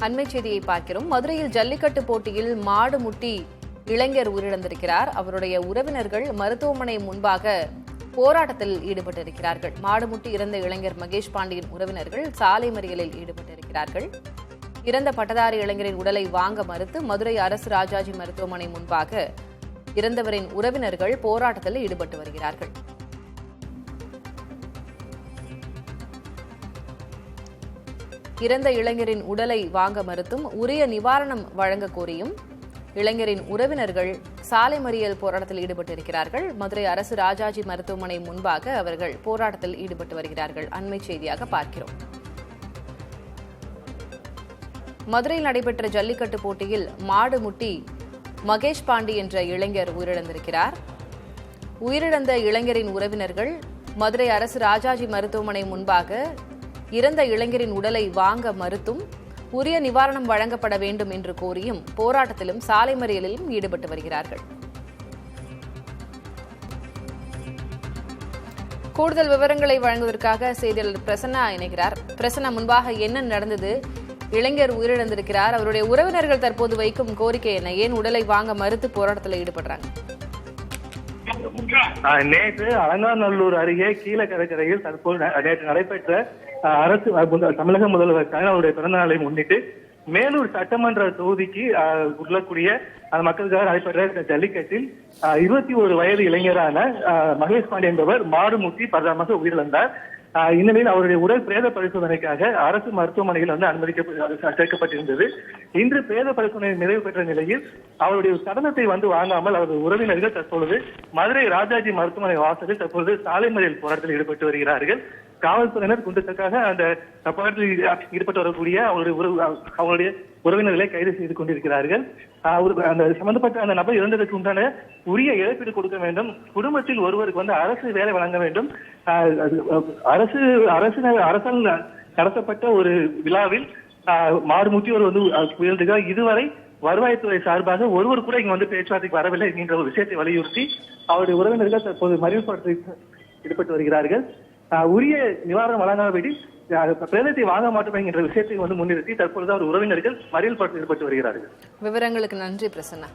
அண்மை செய்தியை பார்க்கிறோம். மதுரையில் ஜல்லிக்கட்டு போட்டியில் மாடு முட்டி இளைஞர் உயிரிழந்திருக்கிறார். அவருடைய உறவினர்கள் மருத்துவமனை முன்பாக போராட்டத்தில் ஈடுபட்டிருக்கிறார்கள். மாடு முட்டி இறந்த இளைஞர் மகேஷ் பாண்டியன் உறவினர்கள் சாலை மறியலில் ஈடுபட்டிருக்கிறார்கள். இறந்த பட்டதாரி இளைஞரின் உடலை வாங்க மறுத்து மதுரை அரசு ராஜாஜி மருத்துவமனை முன்பாக இறந்தவரின் உறவினர்கள் போராட்டத்தில் ஈடுபட்டு வருகிறார்கள். இறந்த இளைஞரின் உடலை வாங்க மறுத்தும் உரிய நிவாரணம் வழங்க கோரியும் இளைஞரின் உறவினர்கள் சாலை மறியல் போராட்டத்தில் ஈடுபட்டிருக்கிறார்கள். மதுரை அரசு ராஜாஜி மருத்துவமனை முன்பாக அவர்கள் போராட்டத்தில் ஈடுபட்டு வருகிறார்கள். அண்மை செய்தியாக பார்க்கிறோம். மதுரையில் நடைபெற்ற ஜல்லிக்கட்டு போட்டியில் மாடு முட்டி மகேஷ் பாண்டி என்ற இளைஞர் உயிரிழந்திருக்கிறார். உயிரிழந்த இளைஞரின் உறவினர்கள் மதுரை அரசு ராஜாஜி மருத்துவமனை முன்பாக இறந்த இளைஞரின் உடலை வாங்க மறுத்தும் உரிய நிவாரணம் வழங்கப்பட வேண்டும் என்று கோரியும் போராட்டத்திலும் சாலை மறியலிலும் ஈடுபட்டு வருகிறார்கள். கூடுதல் விவரங்களை வழங்குவதற்காக செய்தியாளர் பிரசன்னா இணைகிறார். பிரசன்னா, முன்பாக என்ன நடந்தது? இளைஞர் உயிரிழந்திருக்கிறார். அவருடைய உறவினர்கள் தற்போது வைக்கும் கோரிக்கை என்ன? ஏன் உடலை வாங்க மறுத்து போராட்டத்தில் ஈடுபடுறாங்க? நேற்று அலங்காநல்லூர் அருகே கீழக்கரையில் தற்போது நேற்று நடைபெற்ற அரசு தமிழக முதல்வர் அவருடைய பிறந்த நாளை முன்னிட்டு மேலூர் சட்டமன்ற தொகுதிக்கு உள்ளக்கூடிய மக்களுக்காக நடைபெற்ற ஜல்லிக்கட்டில் 21 வயது இளைஞரான மகேஷ் பாண்டியன் என்பவர் மாடு முட்டி பரிதாபமாக உயிரிழந்தார். இந்நிலையில் அவருடைய உடல் பிரேத பரிசோதனைக்காக அரசு மருத்துவமனையில் சேர்க்கப்பட்டிருந்தது. இன்று பிரேத பரிசோதனை நிறைவு பெற்ற நிலையில் அவருடைய சடலத்தை வாங்காமல் அவரது உறவினர்கள் தற்பொழுது மதுரை ராஜாஜி மருத்துவமனை வாசலில் தற்பொழுது சாலை மறியல் போராட்டத்தில் ஈடுபட்டு வருகிறார்கள். காவல்துறையினர் குண்டத்துக்காக அந்த போராட்டத்தில் ஈடுபட்டு வரக்கூடிய அவருடைய உறவினர்களை கைது செய்து கொண்டிருக்கிறார்கள். அந்த சம்பந்தப்பட்ட அந்த நபர் இறந்ததற்கு உண்டான உரிய இழப்பீடு கொடுக்க வேண்டும். குடும்பத்தில் ஒருவருக்கு அரசு வேலை வழங்க வேண்டும். அரசால் நடத்தப்பட்ட ஒரு விழாவில் மாறுமுட்டி ஒரு உயர்ந்துகிறார். இதுவரை வருவாய்த்துறை சார்பாக ஒருவர் கூட இங்க பேச்சுவார்த்தைக்கு வரவில்லை என்கின்ற ஒரு விஷயத்தை வலியுறுத்தி அவருடைய உறவினர்கள் தற்போது மறியல் போராட்டத்தில் ஈடுபட்டு வருகிறார்கள். உரிய நிவாரணம் வழங்காதபடி பிரேதத்தை வாங்க மாட்டோம் என்கின்ற விஷயத்தை முன்னிறுத்தி தற்பொழுது அவர் உறவினர்கள் மறியல் போராட்டத்தில் ஈடுபட்டு வருகிறார்கள். விவரங்களுக்கு நன்றி பிரசன்னா.